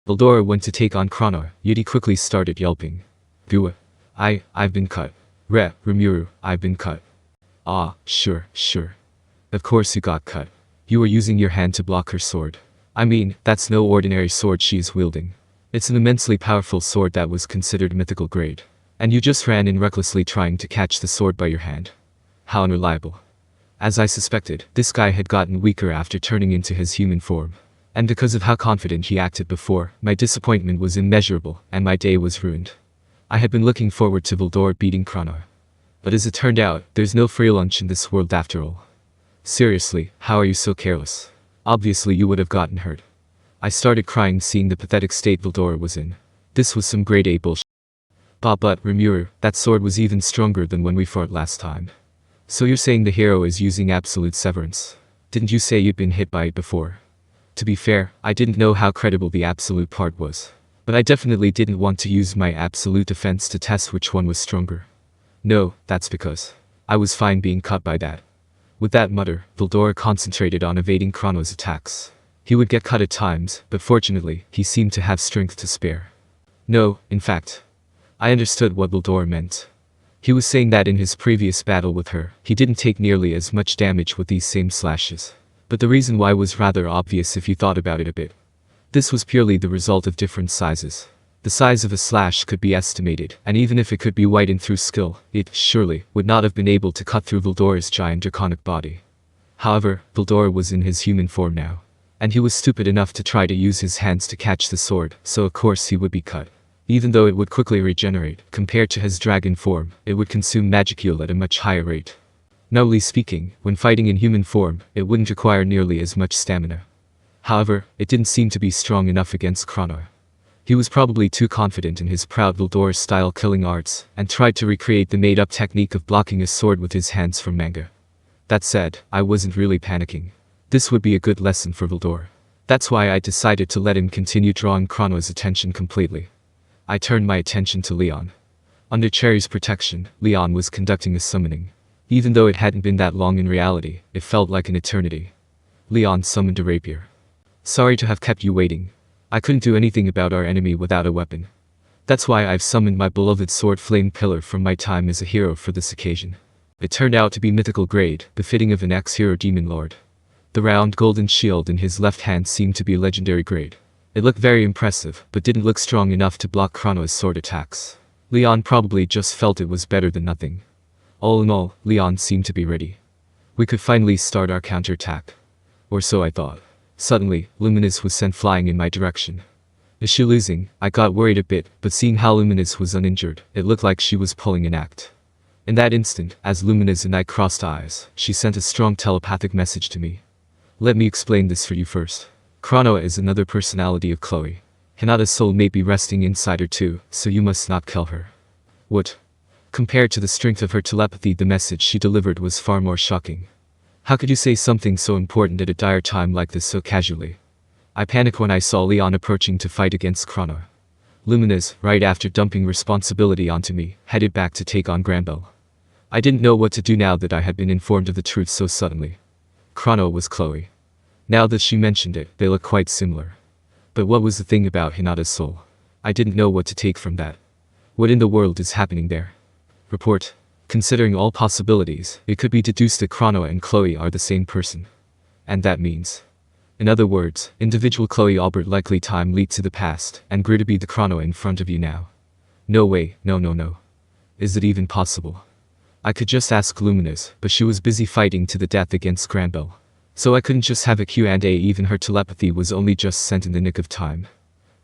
Veldora went to take on Chronoa, yet he quickly started yelping. Gua. I've been cut. Rimuru, I've been cut. Ah, sure. Of course you got cut. You were using your hand to block her sword. I mean, that's no ordinary sword she is wielding. It's an immensely powerful sword that was considered mythical grade. And you just ran in recklessly trying to catch the sword by your hand. How unreliable. As I suspected, this guy had gotten weaker after turning into his human form. And because of how confident he acted before, my disappointment was immeasurable, and my day was ruined. I had been looking forward to Veldora beating Chronoa. But as it turned out, there's no free lunch in this world after all. Seriously, how are you so careless? Obviously you would have gotten hurt. I started crying seeing the pathetic state Veldora was in. This was some grade A bullshit. But Rimuru, that sword was even stronger than when we fought last time. So you're saying the hero is using absolute severance? Didn't you say you'd been hit by it before? To be fair, I didn't know how credible the absolute part was. But I definitely didn't want to use my absolute defense to test which one was stronger. No, that's because I was fine being cut by that. With that mutter, Veldora concentrated on evading Chronoa's attacks. He would get cut at times, but fortunately, he seemed to have strength to spare. No, in fact, I understood what Veldora meant. He was saying that in his previous battle with her, he didn't take nearly as much damage with these same slashes. But the reason why was rather obvious if you thought about it a bit. This was purely the result of different sizes. The size of a slash could be estimated, and even if it could be widened through skill, it, surely, would not have been able to cut through Veldora's giant draconic body. However, Veldora was in his human form now. And he was stupid enough to try to use his hands to catch the sword, so of course he would be cut. Even though it would quickly regenerate, compared to his dragon form, it would consume magicule at a much higher rate. Normally speaking, when fighting in human form, it wouldn't require nearly as much stamina. However, it didn't seem to be strong enough against Chronoa. He was probably too confident in his proud Veldora-style killing arts, and tried to recreate the made-up technique of blocking a sword with his hands from manga. That said, I wasn't really panicking. This would be a good lesson for Veldora. That's why I decided to let him continue drawing Chronoa's attention completely. I turned my attention to Leon. Under Cherry's protection, Leon was conducting a summoning. Even though it hadn't been that long in reality, it felt like an eternity. Leon summoned a rapier. Sorry to have kept you waiting. I couldn't do anything about our enemy without a weapon. That's why I've summoned my beloved sword Flame Pillar from my time as a hero for this occasion. It turned out to be mythical grade, befitting of an ex-hero demon lord. The round golden shield in his left hand seemed to be legendary grade. It looked very impressive, but didn't look strong enough to block Chronoa's sword attacks. Leon probably just felt it was better than nothing. All in all, Leon seemed to be ready. We could finally start our counterattack. Or so I thought. Suddenly, Luminous was sent flying in my direction. Is she losing? I got worried a bit, but seeing how Luminous was uninjured, it looked like she was pulling an act. In that instant, as Luminous and I crossed eyes, she sent a strong telepathic message to me. Let me explain this for you first. Chronoa is another personality of Chloe. Hinata's soul may be resting inside her too, so you must not kill her. What? Compared to the strength of her telepathy, the message she delivered was far more shocking. How could you say something so important at a dire time like this so casually? I panicked when I saw Leon approaching to fight against Chronoa. Luminous, right after dumping responsibility onto me, headed back to take on Granbell. I didn't know what to do now that I had been informed of the truth so suddenly. Chronoa was Chloe. Now that she mentioned it, they look quite similar. But what was the thing about Hinata's soul? I didn't know what to take from that. What in the world is happening there? Report. Considering all possibilities, it could be deduced that Chronoa and Chloe are the same person. And that means. In other words, individual Chloe Albert likely time leaped to the past, and grew to be the Chronoa in front of you now. No way, no. Is it even possible? I could just ask Luminous, but she was busy fighting to the death against Granbell. So I couldn't just have a Q&A, even her telepathy was only just sent in the nick of time.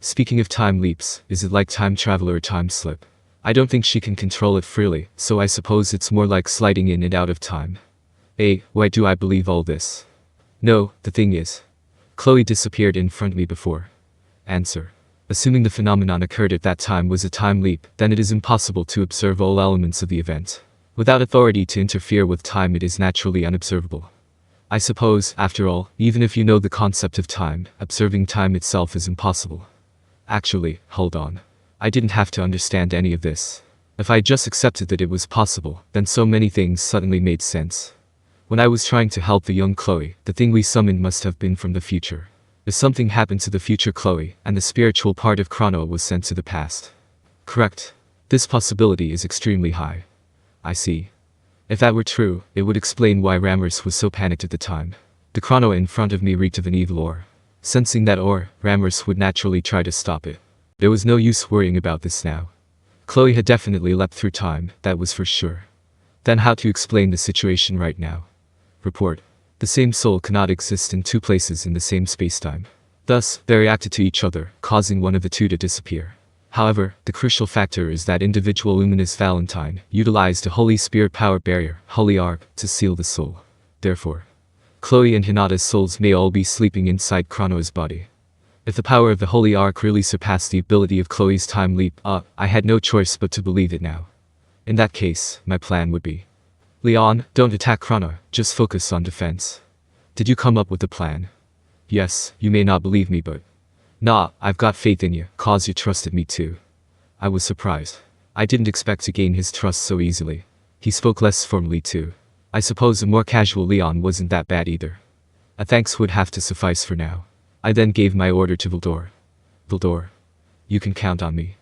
Speaking of time leaps, is it like time travel or time slip? I don't think she can control it freely, so I suppose it's more like sliding in and out of time. Why do I believe all this? No, the thing is, Chloe disappeared in front of me before. Answer. Assuming the phenomenon occurred at that time was a time leap, then it is impossible to observe all elements of the event. Without authority to interfere with time, it is naturally unobservable. I suppose, after all, even if you know the concept of time, observing time itself is impossible. Actually, hold on. I didn't have to understand any of this. If I just accepted that it was possible, then so many things suddenly made sense. When I was trying to help the young Chloe, the thing we summoned must have been from the future. If something happened to the future Chloe, and the spiritual part of Chronoa was sent to the past. Correct. This possibility is extremely high. I see. If that were true, it would explain why Ramrus was so panicked at the time. The Chronoa in front of me reeked of an evil aura. Sensing that aura, Ramrus would naturally try to stop it. There was no use worrying about this now. Chloe had definitely leapt through time, that was for sure. Then how to explain the situation right now? Report. The same soul cannot exist in two places in the same spacetime. Thus, they reacted to each other, causing one of the two to disappear. However, the crucial factor is that individual luminous Valentine utilized a Holy Spirit power barrier, Holy Arc, to seal the soul. Therefore, Chloe and Hinata's souls may all be sleeping inside Chronoa's body. If the power of the Holy Arc really surpassed the ability of Chloe's time leap, I had no choice but to believe it now. In that case, my plan would be: Leon, don't attack Chronoa, just focus on defense. Did you come up with a plan? Yes, you may not believe me but... Nah, I've got faith in you, cause you trusted me too. I was surprised. I didn't expect to gain his trust so easily. He spoke less formally too. I suppose a more casual Leon wasn't that bad either. A thanks would have to suffice for now. I then gave my order to Veldora. Veldora, you can count on me.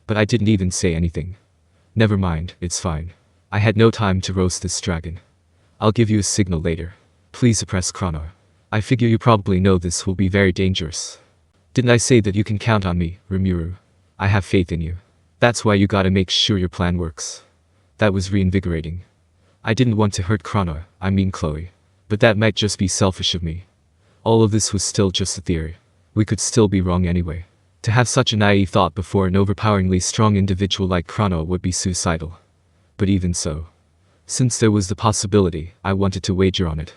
But I didn't even say anything. Never mind, it's fine. I had no time to roast this dragon. I'll give you a signal later. Please suppress Chronoa. I figure you probably know this will be very dangerous. Didn't I say that you can count on me, Rimuru? I have faith in you. That's why you gotta make sure your plan works. That was reinvigorating. I didn't want to hurt Chronoa, I mean Chloe. But that might just be selfish of me. All of this was still just a theory. We could still be wrong anyway. To have such a naive thought before an overpoweringly strong individual like Chronoa would be suicidal. But even so, since there was the possibility, I wanted to wager on it.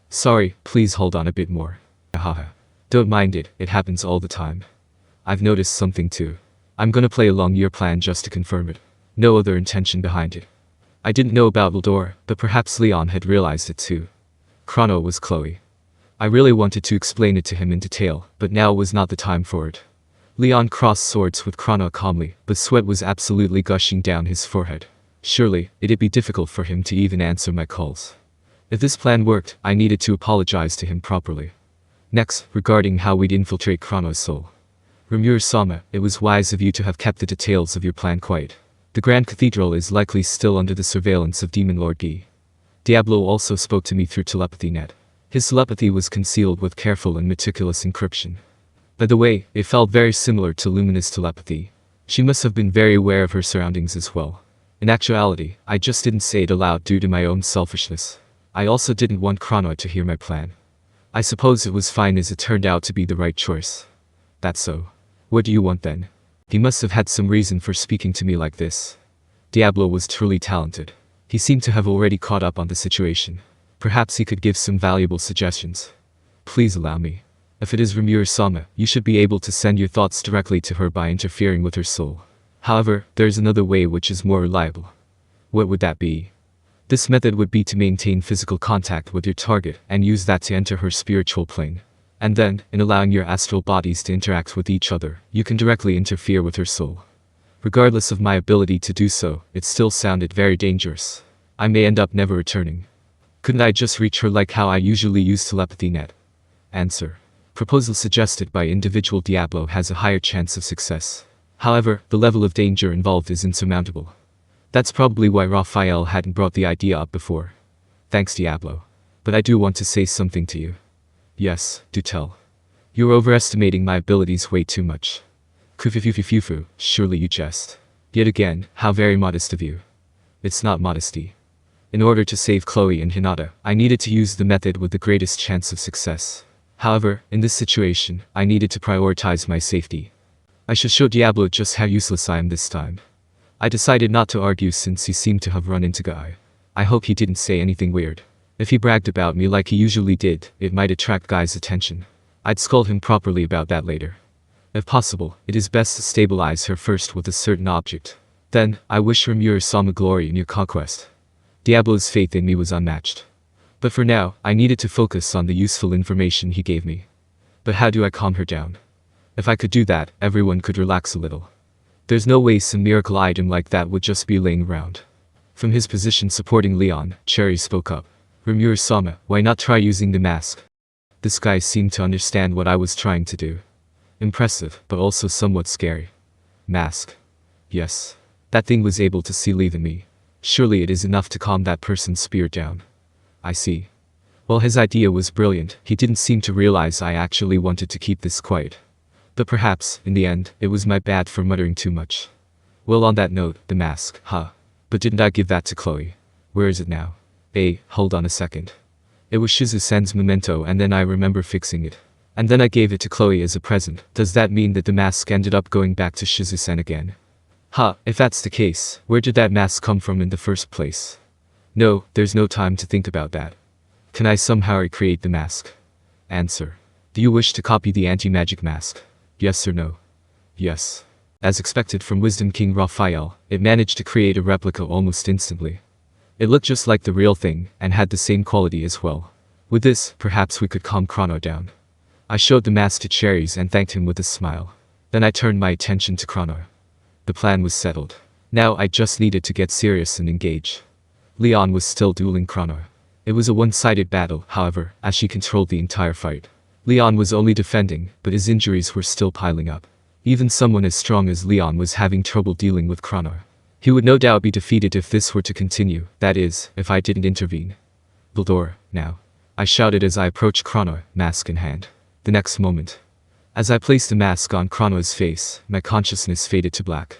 Sorry, please hold on a bit more. Haha. Don't mind it, it happens all the time. I've noticed something too. I'm gonna play along your plan just to confirm it. No other intention behind it. I didn't know about Veldora, but perhaps Leon had realized it too. Chronoa was Chloe. I really wanted to explain it to him in detail, but now was not the time for it. Leon crossed swords with Chronoa calmly, but sweat was absolutely gushing down his forehead. Surely, it'd be difficult for him to even answer my calls. If this plan worked, I needed to apologize to him properly. Next, regarding how we'd infiltrate Chronoa's soul. Rimuru-sama, it was wise of you to have kept the details of your plan quiet. The Grand Cathedral is likely still under the surveillance of Demon Lord Guy. Diablo also spoke to me through telepathy net. His telepathy was concealed with careful and meticulous encryption. By the way, it felt very similar to Lumina's telepathy. She must have been very aware of her surroundings as well. In actuality, I just didn't say it aloud due to my own selfishness. I also didn't want Chronoa to hear my plan. I suppose it was fine as it turned out to be the right choice. That's so. What do you want then? He must have had some reason for speaking to me like this. Diablo was truly talented. He seemed to have already caught up on the situation. Perhaps he could give some valuable suggestions. Please allow me. If it is Rimuru-sama, you should be able to send your thoughts directly to her by interfering with her soul. However, there's another way which is more reliable. What would that be? This method would be to maintain physical contact with your target and use that to enter her spiritual plane. And then, in allowing your astral bodies to interact with each other, you can directly interfere with her soul. Regardless of my ability to do so, it still sounded very dangerous. I may end up never returning. Couldn't I just reach her like how I usually use telepathy net? Answer. Proposal suggested by individual Diablo has a higher chance of success. However, the level of danger involved is insurmountable. That's probably why Raphael hadn't brought the idea up before. Thanks, Diablo. But I do want to say something to you. Yes, do tell. You're overestimating my abilities way too much. Kufufufufufu, surely you jest. Yet again, how very modest of you. It's not modesty. In order to save Chloe and Hinata, I needed to use the method with the greatest chance of success. However, in this situation, I needed to prioritize my safety. I should show Diablo just how useless I am this time. I decided not to argue since he seemed to have run into Guy. I hope he didn't say anything weird. If he bragged about me like he usually did, it might attract Guy's attention. I'd scold him properly about that later. If possible, it is best to stabilize her first with a certain object. Then, I wish Rimuru-sama glory in your conquest. Diablo's faith in me was unmatched. But for now, I needed to focus on the useful information he gave me. But how do I calm her down? If I could do that, everyone could relax a little. There's no way some miracle item like that would just be laying around. From his position supporting Leon, Cherry spoke up. Rimuru-sama, why not try using the mask? This guy seemed to understand what I was trying to do. Impressive, but also somewhat scary. Mask. Yes. That thing was able to see than me. Surely it is enough to calm that person's spirit down. I see. Well, his idea was brilliant. He didn't seem to realize I actually wanted to keep this quiet. But perhaps, in the end, it was my bad for muttering too much. Well, on that note, the mask, huh? But didn't I give that to Chloe? Where is it now? Hold on a second. It was Shizu-sen's memento and then I remember fixing it. And then I gave it to Chloe as a present. Does that mean that the mask ended up going back to Shizu-sen again? If that's the case, where did that mask come from in the first place? No, there's no time to think about that. Can I somehow recreate the mask? Answer. Do you wish to copy the anti-magic mask? Yes or no? Yes. As expected from Wisdom King Raphael, it managed to create a replica almost instantly. It looked just like the real thing, and had the same quality as well. With this, perhaps we could calm Chrono down. I showed the mask to Cherries and thanked him with a smile. Then I turned my attention to Chrono. The plan was settled. Now I just needed to get serious and engage. Leon was still dueling Chrono. It was a one-sided battle, however, as she controlled the entire fight. Leon was only defending, but his injuries were still piling up. Even someone as strong as Leon was having trouble dealing with Chrono. He would no doubt be defeated if this were to continue, that is, if I didn't intervene. Veldora, now. I shouted as I approached Chrono, mask in hand. The next moment. As I placed the mask on Chrono's face, my consciousness faded to black.